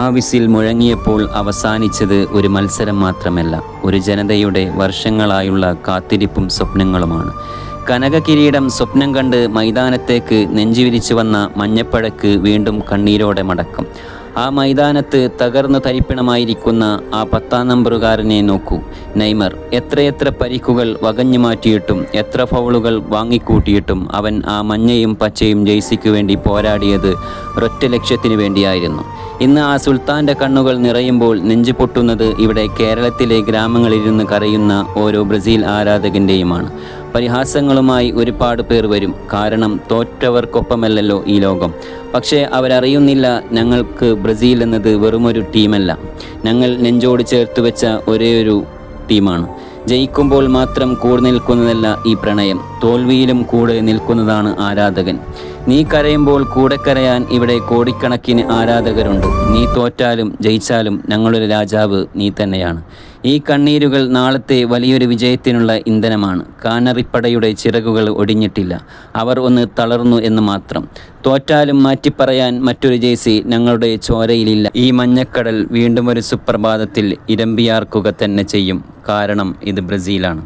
ആ വിസിൽ മുഴങ്ങിയപ്പോൾ അവസാനിച്ചത് ഒരു മത്സരം മാത്രമല്ല, ഒരു ജനതയുടെ വർഷങ്ങളായുള്ള കാത്തിരിപ്പും സ്വപ്നങ്ങളുമാണ്. കനക കിരീടം സ്വപ്നം കണ്ട് മൈതാനത്തേക്ക് നെഞ്ചുവിരിച്ചു വന്ന മഞ്ഞപ്പഴക്ക് വീണ്ടും കണ്ണീരോടെ മടക്കം. ആ മൈതാനത്ത് തകർന്നു തരിപ്പിണമായിരിക്കുന്ന ആ 10-ാം നമ്പറുകാരനെ നോക്കൂ. നെയ്മർ എത്രയെത്ര പരിക്കുകൾ വകഞ്ഞു മാറ്റിയിട്ടും എത്ര ഫൗളുകൾ വാങ്ങിക്കൂട്ടിയിട്ടും അവൻ ആ മഞ്ഞയും പച്ചയും ജേഴ്സിക്ക് വേണ്ടി പോരാടിയത് ഒരൊറ്റ ലക്ഷ്യത്തിനു വേണ്ടിയായിരുന്നു. ഇന്ന് ആ സുൽത്താൻ്റെ കണ്ണുകൾ നിറയുമ്പോൾ നെഞ്ചു പൊട്ടുന്നത് ഇവിടെ കേരളത്തിലെ ഗ്രാമങ്ങളിലിരുന്ന് കരയുന്ന ഓരോ ബ്രസീൽ ആരാധകൻ്റെയുമാണ്. പരിഹാസങ്ങളുമായി ഒരുപാട് പേർ വരും, കാരണം തോറ്റവർക്കൊപ്പമല്ലല്ലോ ഈ ലോകം. പക്ഷേ അവരറിയുന്നില്ല, ഞങ്ങൾക്ക് ബ്രസീൽ എന്നത് വെറുമൊരു ടീമല്ല, ഞങ്ങൾ നെഞ്ചോട് ചേർത്ത് വെച്ച ഒരേയൊരു ടീമാണ്. ജയിക്കുമ്പോൾ മാത്രം കൂടെ നിൽക്കുന്നതല്ല ഈ പ്രണയം, തോൽവിയിലും കൂടെ നിൽക്കുന്നതാണ് ആരാധകൻ. നീ കരയുമ്പോൾ കൂടെ കരയാൻ ഇവിടെ കോടിക്കണക്കിന് ആരാധകരുണ്ട്. നീ തോറ്റാലും ജയിച്ചാലും ഞങ്ങളുടെ രാജാവ് നീ തന്നെയാണ്. ഈ കണ്ണീരുകൾ നാളത്തെ വലിയൊരു വിജയത്തിനുള്ള ഇന്ധനമാണ്. കാനറിപ്പടയുടെ ചിറകുകൾ ഒടിഞ്ഞിട്ടില്ല, അവർ ഒന്ന് തളർന്നു എന്ന് മാത്രം. തോറ്റാലും മാറ്റിപ്പറയാൻ മറ്റൊരു ജേഴ്സി ഞങ്ങളുടെ ചോരയിലില്ല. ഈ മഞ്ഞക്കടൽ വീണ്ടും ഒരു സുപ്രഭാതത്തിൽ ഇരമ്പിയാർക്കുക തന്നെ ചെയ്യും, കാരണം ഇത് ബ്രസീലാണ്.